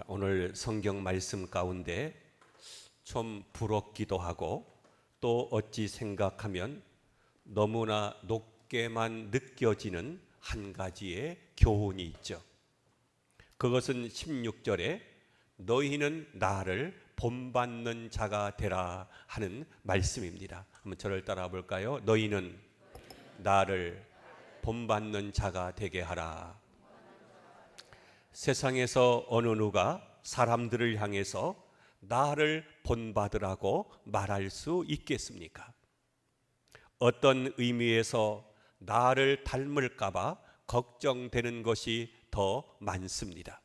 오늘 성경 말씀 가운데 좀 부럽기도 하고 또 어찌 생각하면 너무나 높게만 느껴지는 한 가지의 교훈이 있죠. 그것은 16절에 너희는 나를 본받는 자가 되라 하는 말씀입니다. 한번 저를 따라 볼까요? 너희는 나를 본받는 자가 되게 하라. 세상에서 어느 누가 사람들을 향해서 나를 본받으라고 말할 수 있겠습니까? 어떤 의미에서 나를 닮을까 봐 걱정되는 것이 더 많습니다.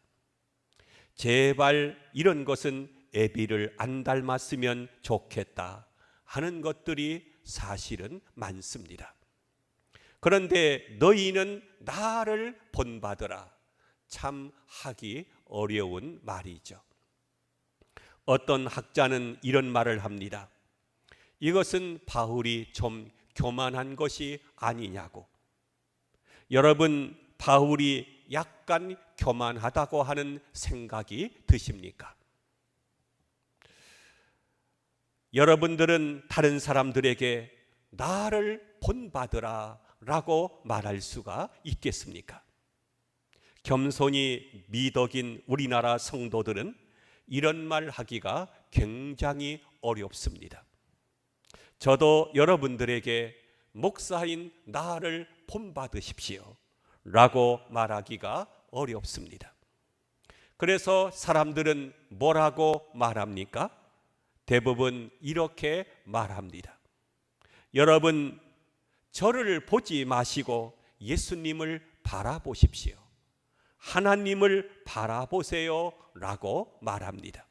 제발 이런 것은 애비를 안 닮았으면 좋겠다 하는 것들이 사실은 많습니다. 그런데 너희는 나를 본받으라, 참 하기 어려운 말이죠. 어떤 학자는 이런 말을 합니다. 이것은 바울이 좀 교만한 것이 아니냐고. 여러분, 바울이 약간 교만하다고 하는 생각이 드십니까? 여러분들은 다른 사람들에게 나를 본받으라 라고 말할 수가 있겠습니까? 겸손히 미덕인 우리나라 성도들은 이런 말 하기가 굉장히 어렵습니다. 저도 여러분들에게 목사인 나를 본받으십시오 라고 말하기가 어렵습니다. 그래서 사람들은 뭐라고 말합니까? 대부분 이렇게 말합니다. 여러분, 저를 보지 마시고 예수님을 바라보십시오. 하나님을 바라보세요 라고 말합니다.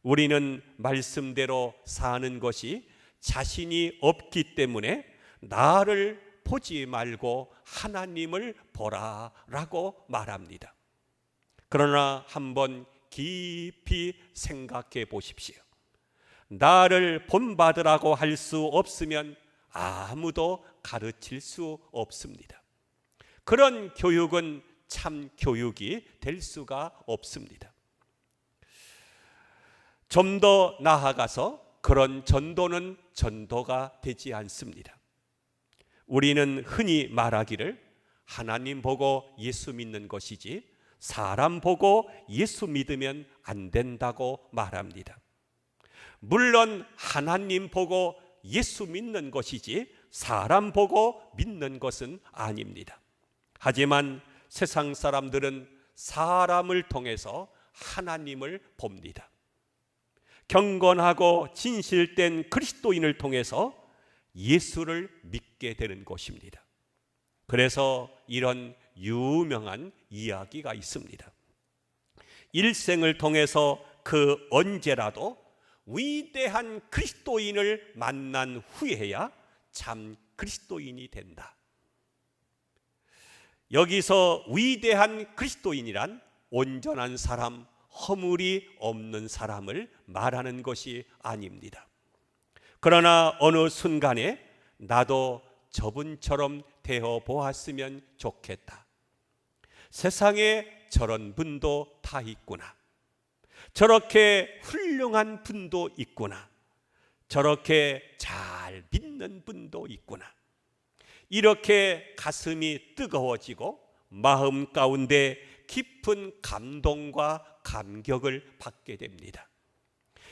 우리는 말씀대로 사는 것이 자신이 없기 때문에 나를 보지 말고 하나님을 보라 라고 말합니다. 그러나 한번 깊이 생각해 보십시오. 나를 본받으라고 할 수 없으면 아무도 가르칠 수 없습니다. 그런 교육은 참 교육이 될 수가 없습니다. 좀 더 나아가서 그런 전도는 전도가 되지 않습니다. 우리는 흔히 말하기를 하나님 보고 예수 믿는 것이지 사람 보고 예수 믿으면 안 된다고 말합니다. 물론 하나님 보고 예수 믿는 것이지 사람 보고 믿는 것은 아닙니다. 하지만 세상 사람들은 사람을 통해서 하나님을 봅니다. 경건하고 진실된 그리스도인을 통해서 예수를 믿게 되는 것입니다. 그래서 이런 유명한 이야기가 있습니다. 일생을 통해서 그 언제라도 위대한 그리스도인을 만난 후에야 참 그리스도인이 된다. 여기서 위대한 그리스도인이란 온전한 사람, 허물이 없는 사람을 말하는 것이 아닙니다. 그러나 어느 순간에 나도 저분처럼 되어 보았으면 좋겠다. 세상에 저런 분도 다 있구나. 저렇게 훌륭한 분도 있구나. 저렇게 잘 믿는 분도 있구나. 이렇게 가슴이 뜨거워지고 마음 가운데 깊은 감동과 감격을 받게 됩니다.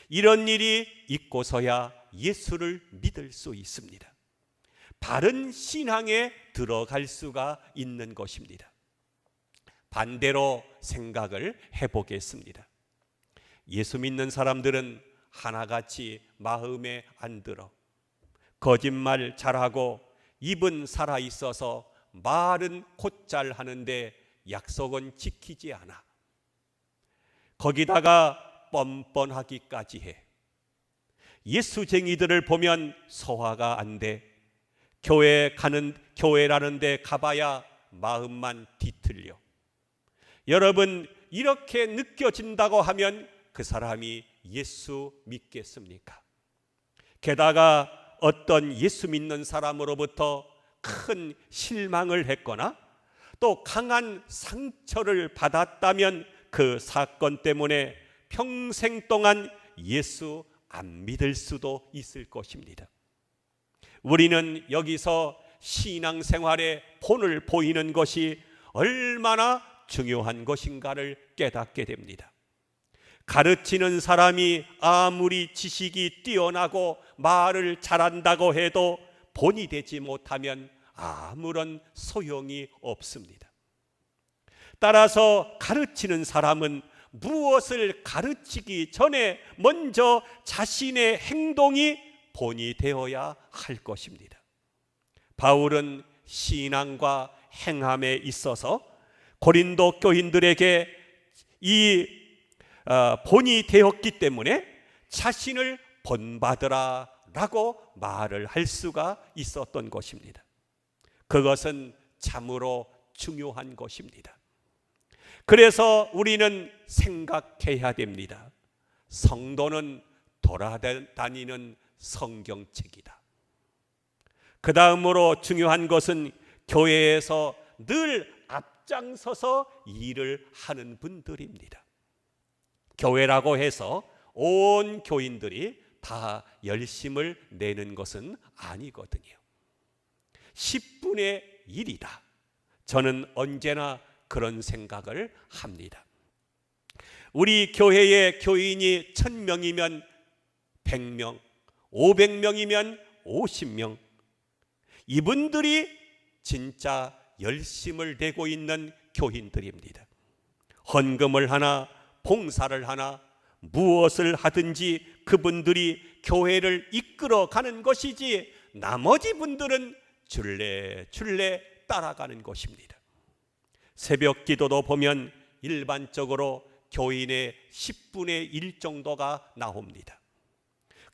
이런 일이 있고서야 예수를 믿을 수 있습니다. 바른 신앙에 들어갈 수가 있는 것입니다. 반대로 생각을 해보겠습니다. 예수 믿는 사람들은 하나같이 마음에 안 들어. 거짓말 잘하고 입은 살아있어서 말은 곧잘 하는데 약속은 지키지 않아. 거기다가 뻔뻔하기까지 해. 예수쟁이들을 보면 소화가 안 돼. 교회라는 데 가봐야 마음만 뒤틀려. 여러분, 이렇게 느껴진다고 하면 그 사람이 예수 믿겠습니까? 게다가 어떤 예수 믿는 사람으로부터 큰 실망을 했거나 또 강한 상처를 받았다면 그 사건 때문에 평생 동안 예수 안 믿을 수도 있을 것입니다. 우리는 여기서 신앙생활의 본을 보이는 것이 얼마나 중요한 것인가를 깨닫게 됩니다. 가르치는 사람이 아무리 지식이 뛰어나고 말을 잘한다고 해도 본이 되지 못하면 아무런 소용이 없습니다. 따라서 가르치는 사람은 무엇을 가르치기 전에 먼저 자신의 행동이 본이 되어야 할 것입니다. 바울은 신앙과 행함에 있어서 고린도 교인들에게 이 본이 되었기 때문에 자신을 본받으라 라고 말을 할 수가 있었던 것입니다. 그것은 참으로 중요한 것입니다. 그래서 우리는 생각해야 됩니다. 성도는 돌아다니는 성경책이다. 그 다음으로 중요한 것은 교회에서 늘 앞장서서 일을 하는 분들입니다. 교회라고 해서 온 교인들이 다 열심을 내는 것은 아니거든요. 10분의 1이다. 저는 언제나 그런 생각을 합니다. 우리 교회의 교인이 1000명이면 100명, 500명이면 50명, 이분들이 진짜 열심을 내고 있는 교인들입니다. 헌금을 하나, 봉사를 하나, 무엇을 하든지 그분들이 교회를 이끌어가는 것이지 나머지 분들은 줄레줄레 따라가는 것입니다. 새벽 기도도 보면 일반적으로 교인의 10분의 1 정도가 나옵니다.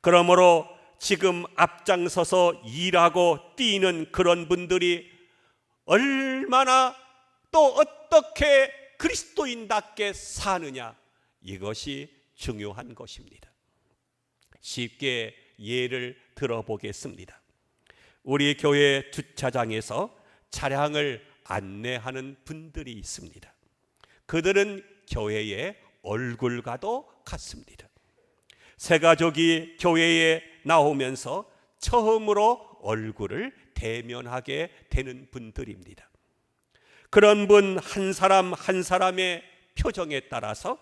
그러므로 지금 앞장서서 일하고 뛰는 그런 분들이 얼마나 또 어떻게 그리스도인답게 사느냐, 이것이 중요한 것입니다. 쉽게 예를 들어보겠습니다. 우리 교회 주차장에서 차량을 안내하는 분들이 있습니다. 그들은 교회의 얼굴과도 같습니다. 새가족이 교회에 나오면서 처음으로 얼굴을 대면하게 되는 분들입니다. 그런 분 한 사람 한 사람의 표정에 따라서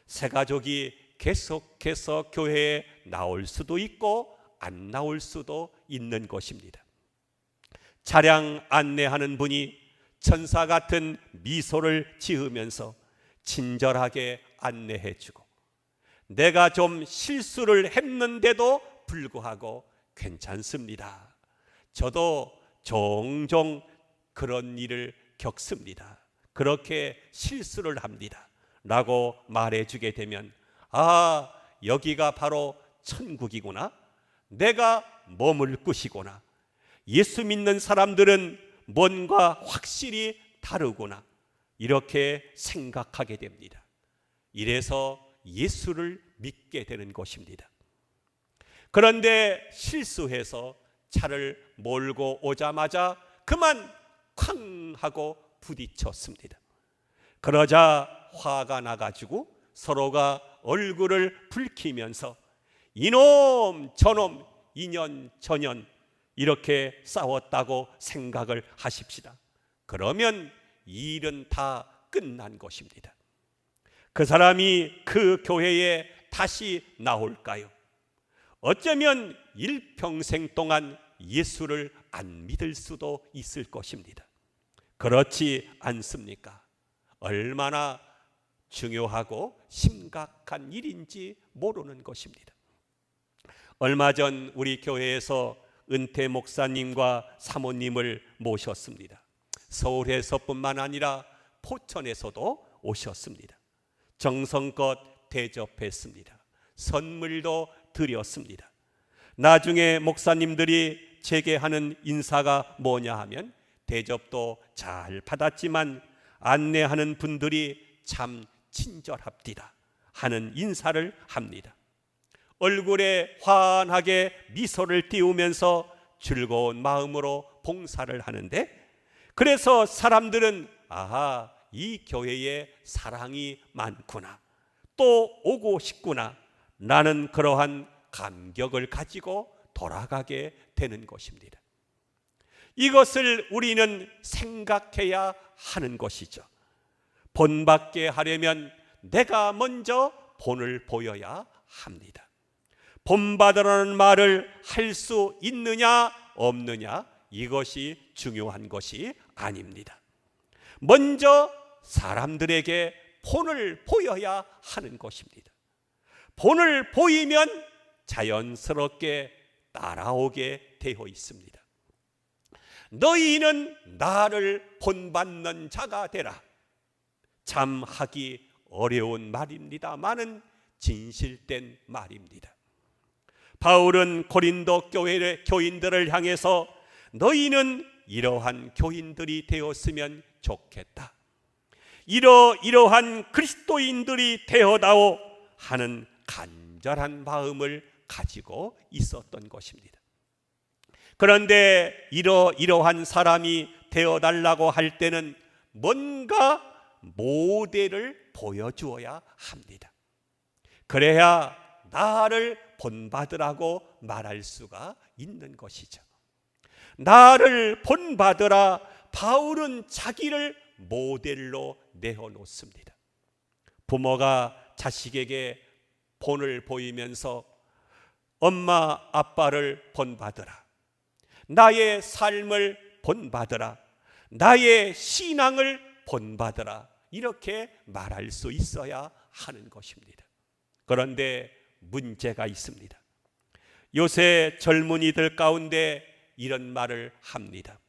새가족이 계속해서 교회에 나올 수도 있고 안 나올 수도 있는 것입니다. 차량 안내하는 분이 천사 같은 미소를 지으면서 친절하게 안내해주고, 내가 좀 실수를 했는데도 불구하고 괜찮습니다, 저도 종종 그런 일을 겪습니다, 그렇게 실수를 합니다 라고 말해주게 되면, 아, 여기가 바로 천국이구나, 내가 머물 곳이구나, 예수 믿는 사람들은 뭔가 확실히 다르구나, 이렇게 생각하게 됩니다. 이래서 예수를 믿게 되는 것입니다. 그런데 실수해서 차를 몰고 오자마자 그만 쾅 하고 부딪혔습니다. 그러자 화가 나가지고 서로가 얼굴을 붉히면서 이놈 저놈 이년 저년 이렇게 싸웠다고 생각을 하십시다. 그러면 이 일은 다 끝난 것입니다. 그 사람이 그 교회에 다시 나올까요? 어쩌면 일평생 동안 예수를 안 믿을 수도 있을 것입니다. 그렇지 않습니까? 얼마나 중요하고 심각한 일인지 모르는 것입니다. 얼마 전 우리 교회에서 은퇴 목사님과 사모님을 모셨습니다. 서울에서뿐만 아니라 포천에서도 오셨습니다. 정성껏 대접했습니다. 선물도 드렸습니다. 나중에 목사님들이 제게 하는 인사가 뭐냐 하면, 대접도 잘 받았지만 안내하는 분들이 참 친절합디다 하는 인사를 합니다. 얼굴에 환하게 미소를 띄우면서 즐거운 마음으로 봉사를 하는데, 그래서 사람들은 아하, 이 교회에 사랑이 많구나, 또 오고 싶구나, 나는 그러한 감격을 가지고 돌아가게 되는 것입니다. 이것을 우리는 생각해야 하는 것이죠. 본받게 하려면 내가 먼저 본을 보여야 합니다. 본받으라는 말을 할 수 있느냐 없느냐, 이것이 중요한 것이 아닙니다. 먼저 사람들에게 본을 보여야 하는 것입니다. 본을 보이면 자연스럽게 따라오게 되어 있습니다. 너희는 나를 본받는 자가 되라. 참 하기 어려운 말입니다마는 진실된 말입니다. 바울은 고린도 교회의 교인들을 향해서 너희는 이러한 교인들이 되었으면 좋겠다, 이러한 그리스도인들이 되어다오 하는 간절한 마음을 가지고 있었던 것입니다. 그런데 이러한 사람이 되어달라고 할 때는 뭔가 모델을 보여주어야 합니다. 그래야 나를 본받으라고 말할 수가 있는 것이죠. 나를 본받으라, 바울은 자기를 모델로 내어놓습니다. 부모가 자식에게 본을 보이면서 엄마 아빠를 본받으라, 나의 삶을 본받으라, 나의 신앙을 본받으라, 이렇게 말할 수 있어야 하는 것입니다. 그런데 문제가 있습니다. 요새 젊은이들 가운데 이런 말을 합니다.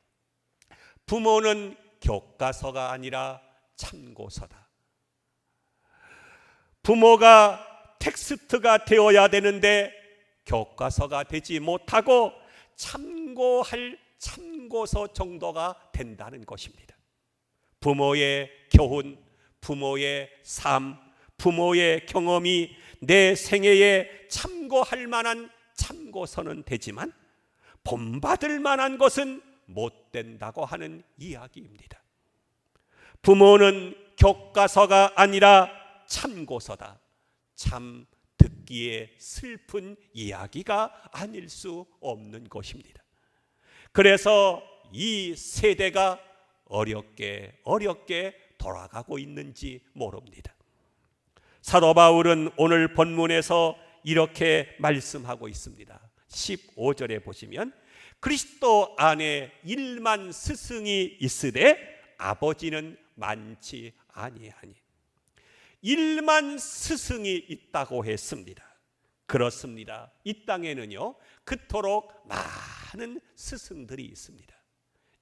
부모는 교과서가 아니라 참고서다. 부모가 텍스트가 되어야 되는데 교과서가 되지 못하고 참고할 참고서 정도가 된다는 것입니다. 부모의 교훈, 부모의 삶, 부모의 경험이 내 생애에 참고할 만한 참고서는 되지만 본받을 만한 것은 못 된다고 하는 이야기입니다. 부모는 교과서가 아니라 참고서다. 참 듣기에 슬픈 이야기가 아닐 수 없는 것입니다. 그래서 이 세대가 어렵게 돌아가고 있는지 모릅니다. 사도 바울은 오늘 본문에서 이렇게 말씀하고 있습니다. 15절에 보시면 그리스도 안에 1만 스승이 있으되 아버지는 많지 아니하니. 1만 스승이 있다고 했습니다. 그렇습니다. 이 땅에는요, 그토록 많은 스승들이 있습니다.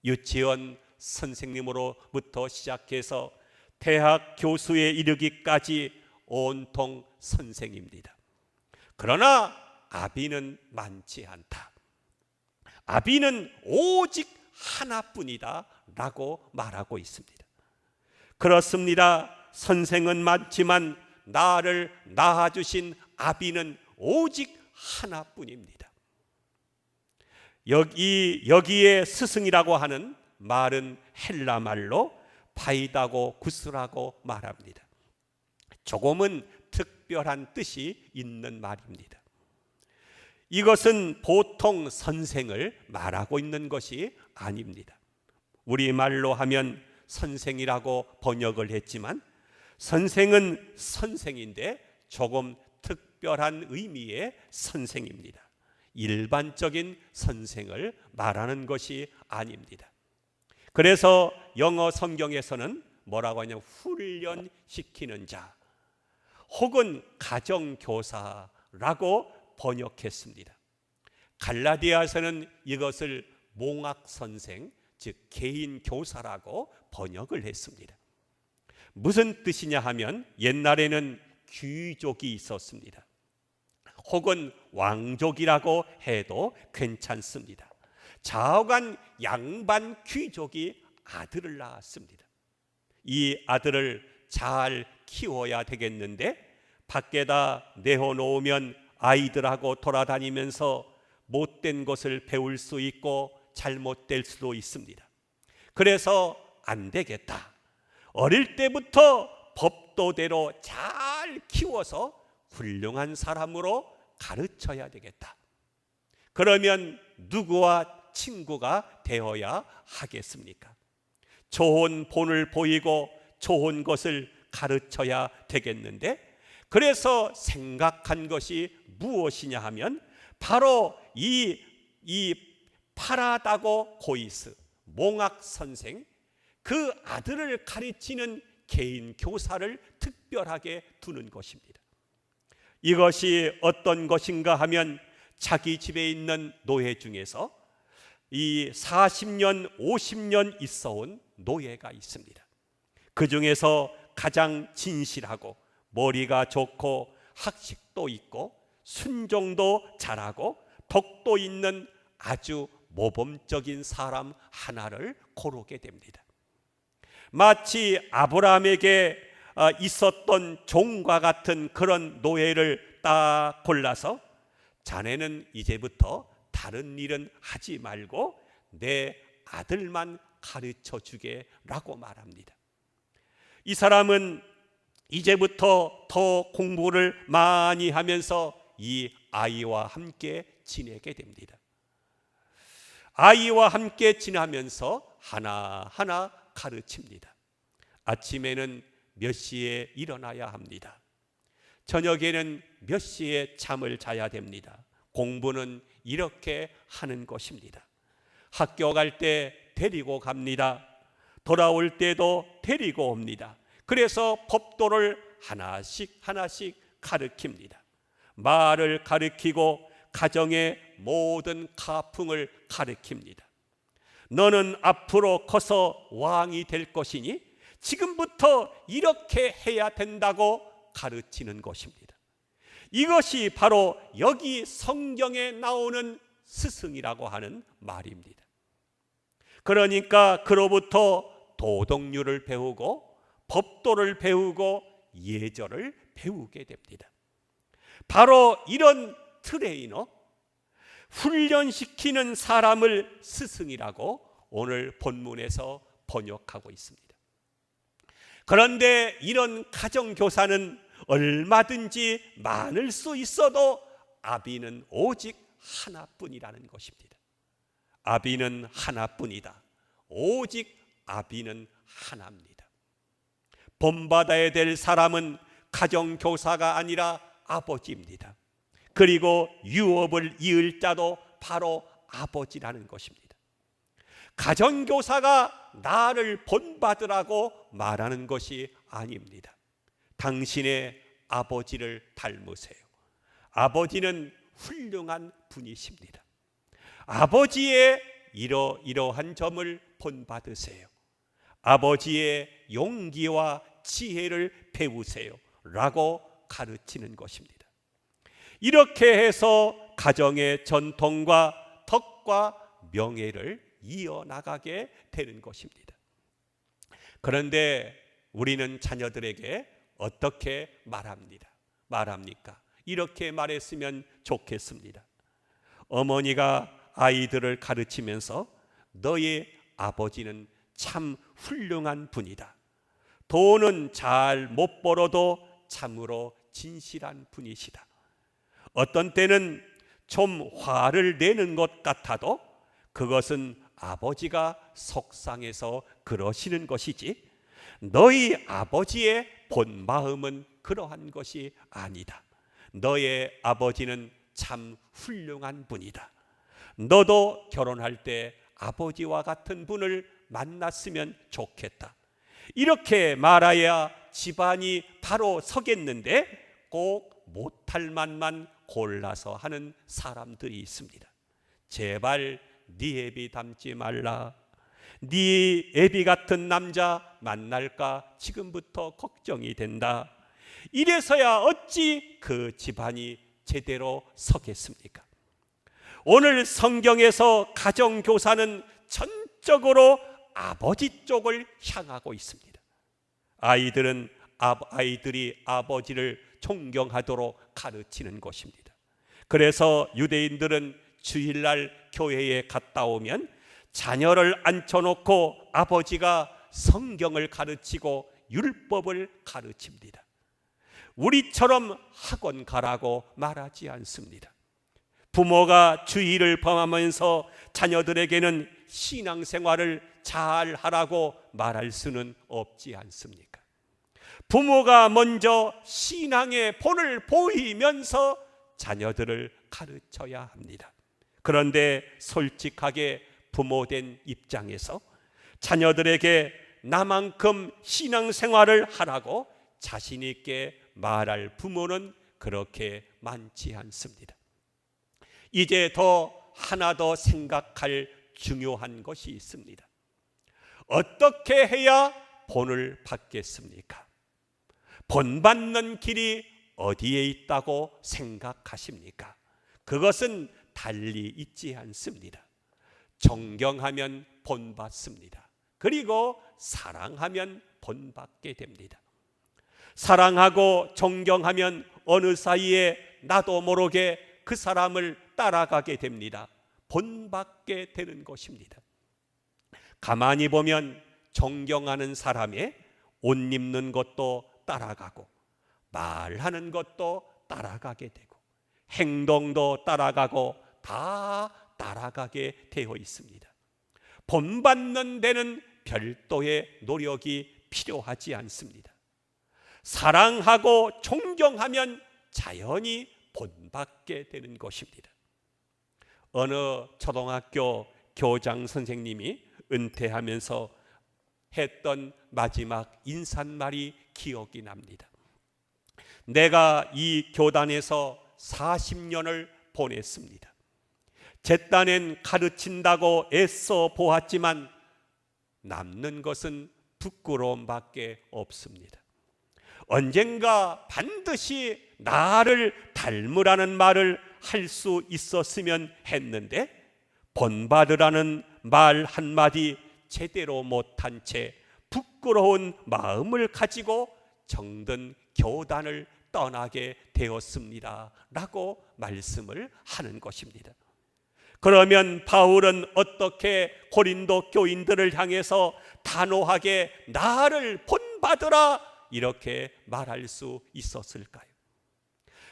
유치원 선생님으로부터 시작해서 대학 교수에 이르기까지 온통 선생입니다. 그러나 아비는 많지 않다. 아비는 오직 하나뿐이다 라고 말하고 있습니다. 그렇습니다. 선생은 많지만 나를 낳아주신 아비는 오직 하나뿐입니다. 여기에 스승이라고 하는 말은 헬라 말로 파이다고구스라고 말합니다. 조금은 특별한 뜻이 있는 말입니다. 이것은 보통 선생을 말하고 있는 것이 아닙니다. 우리말로 하면 선생이라고 번역을 했지만 선생은 선생인데 조금 특별한 의미의 선생입니다. 일반적인 선생을 말하는 것이 아닙니다. 그래서 영어 성경에서는 뭐라고 하냐면 훈련시키는 자 혹은 가정교사라고 번역했습니다. 갈라디아서는 이것을 몽학선생, 즉 개인 교사라고 번역을 했습니다. 무슨 뜻이냐 하면 옛날에는 귀족이 있었습니다. 혹은 왕족이라고 해도 괜찮습니다. 좌우간 양반 귀족이 아들을 낳았습니다. 이 아들을 잘 키워야 되겠는데 밖에다 내어놓으면 아이들하고 돌아다니면서 못된 것을 배울 수 있고 잘못될 수도 있습니다. 그래서 안 되겠다. 어릴 때부터 법도대로 잘 키워서 훌륭한 사람으로 가르쳐야 되겠다. 그러면 누구와 친구가 되어야 하겠습니까? 좋은 본을 보이고 좋은 것을 가르쳐야 되겠는데, 그래서 생각한 것이 무엇이냐 하면 바로 이 파라다고 고이스 몽학 선생, 그 아들을 가르치는 개인 교사를 특별하게 두는 것입니다. 이것이 어떤 것인가 하면 자기 집에 있는 노예 중에서 이 40년 50년 있어온 노예가 있습니다. 그 중에서 가장 진실하고 머리가 좋고 학식도 있고 순종도 잘하고 덕도 있는 아주 모범적인 사람 하나를 고르게 됩니다. 마치 아브라함에게 있었던 종과 같은 그런 노예를 딱 골라서 자네는 이제부터 다른 일은 하지 말고 내 아들만 가르쳐 주게라고 말합니다. 이 사람은 이제부터 더 공부를 많이 하면서 이 아이와 함께 지내게 됩니다. 아이와 함께 지내면서 하나하나 가르칩니다. 아침에는 몇 시에 일어나야 합니다. 저녁에는 몇 시에 잠을 자야 됩니다. 공부는 이렇게 하는 것입니다. 학교 갈 때 데리고 갑니다. 돌아올 때도 데리고 옵니다. 그래서 법도를 하나씩 가르칩니다. 말을 가르치고 가정의 모든 가풍을 가르칩니다. 너는 앞으로 커서 왕이 될 것이니 지금부터 이렇게 해야 된다고 가르치는 것입니다. 이것이 바로 여기 성경에 나오는 스승이라고 하는 말입니다. 그러니까 그로부터 도덕률을 배우고 법도를 배우고 예절을 배우게 됩니다. 바로 이런 트레이너, 훈련시키는 사람을 스승이라고 오늘 본문에서 번역하고 있습니다. 그런데 이런 가정교사는 얼마든지 많을 수 있어도 아비는 오직 하나뿐이라는 것입니다. 아비는 하나뿐이다. 오직 아비는 하나입니다. 본받아야 될 사람은 가정교사가 아니라 아버지입니다. 그리고 유업을 이을 자도 바로 아버지라는 것입니다. 가정교사가 나를 본받으라고 말하는 것이 아닙니다. 당신의 아버지를 닮으세요. 아버지는 훌륭한 분이십니다. 아버지의 이러한 점을 본받으세요. 아버지의 용기와 지혜를 배우세요 라고 가르치는 것입니다. 이렇게 해서 가정의 전통과 덕과 명예를 이어나가게 되는 것입니다. 그런데 우리는 자녀들에게 어떻게 말합니까? 이렇게 말했으면 좋겠습니다. 어머니가 아이들을 가르치면서 너의 아버지는 참 훌륭한 분이다. 돈은 잘 못 벌어도 참으로 진실한 분이시다. 어떤 때는 좀 화를 내는 것 같아도 그것은 아버지가 속상해서 그러시는 것이지 너희 아버지의 본 마음은 그러한 것이 아니다. 너의 아버지는 참 훌륭한 분이다. 너도 결혼할 때 아버지와 같은 분을 만났으면 좋겠다. 이렇게 말해야 집안이 바로 서겠는데 꼭 못할 만만 골라서 하는 사람들이 있습니다. 제발 네 애비 닮지 말라. 네 애비 같은 남자 만날까 지금부터 걱정이 된다. 이래서야 어찌 그 집안이 제대로 서겠습니까? 오늘 성경에서 가정교사는 전적으로 아버지 쪽을 향하고 있습니다. 아이들이 아버지를 존경하도록 가르치는 것입니다. 그래서 유대인들은 주일날 교회에 갔다 오면 자녀를 앉혀놓고 아버지가 성경을 가르치고 율법을 가르칩니다. 우리처럼 학원 가라고 말하지 않습니다. 부모가 주의를 범하면서 자녀들에게는 신앙생활을 잘 하라고 말할 수는 없지 않습니까? 부모가 먼저 신앙의 본을 보이면서 자녀들을 가르쳐야 합니다. 그런데 솔직하게 부모된 입장에서 자녀들에게 나만큼 신앙생활을 하라고 자신 있게 말할 부모는 그렇게 많지 않습니다. 이제 하나 더 생각할 중요한 것이 있습니다. 어떻게 해야 본을 받겠습니까? 본 받는 길이 어디에 있다고 생각하십니까? 그것은 달리 있지 않습니다. 존경하면 본 받습니다. 그리고 사랑하면 본 받게 됩니다. 사랑하고 존경하면 어느 사이에 나도 모르게 그 사람을 따라가게 됩니다. 본받게 되는 것입니다. 가만히 보면 존경하는 사람의 옷 입는 것도 따라가고 말하는 것도 따라가게 되고 행동도 따라가고 다 따라가게 되어 있습니다. 본받는 데는 별도의 노력이 필요하지 않습니다. 사랑하고 존경하면 자연히 본받게 되는 것입니다. 어느 초등학교 교장 선생님이 은퇴하면서 했던 마지막 인사말이 기억이 납니다. 내가 이 교단에서 40년을 보냈습니다. 제 딴엔 가르친다고 애써 보았지만 남는 것은 부끄러움밖에 없습니다. 언젠가 반드시 나를 닮으라는 말을 할 수 있었으면 했는데 본받으라는 말 한마디 제대로 못한 채 부끄러운 마음을 가지고 정든 교단을 떠나게 되었습니다 라고 말씀을 하는 것입니다. 그러면 바울은 어떻게 고린도 교인들을 향해서 단호하게 나를 본받으라 이렇게 말할 수 있었을까요?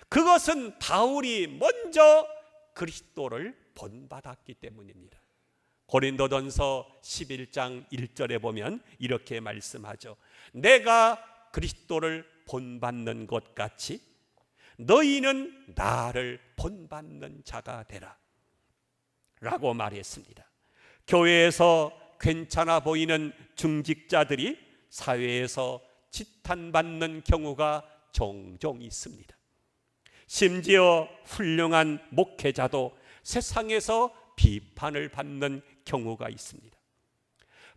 그것은 바울이 먼저 그리스도를 본받았기 때문입니다. 고린도전서 11장 1절에 보면 이렇게 말씀하죠. 내가 그리스도를 본받는 것 같이 너희는 나를 본받는 자가 되라 라고 말했습니다. 교회에서 괜찮아 보이는 중직자들이 사회에서 지탄받는 경우가 종종 있습니다. 심지어 훌륭한 목회자도 세상에서 비판을 받는 경우가 있습니다.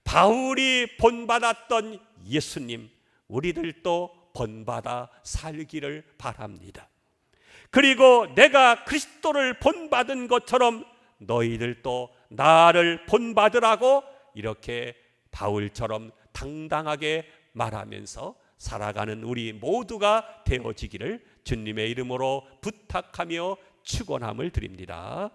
바울이 본받았던 예수님, 우리들도 본받아 살기를 바랍니다. 그리고 내가 그리스도를 본받은 것처럼 너희들도 나를 본받으라고 이렇게 바울처럼 당당하게 말하면서 살아가는 우리 모두가 되어지기를 주님의 이름으로 부탁하며 축원함을 드립니다.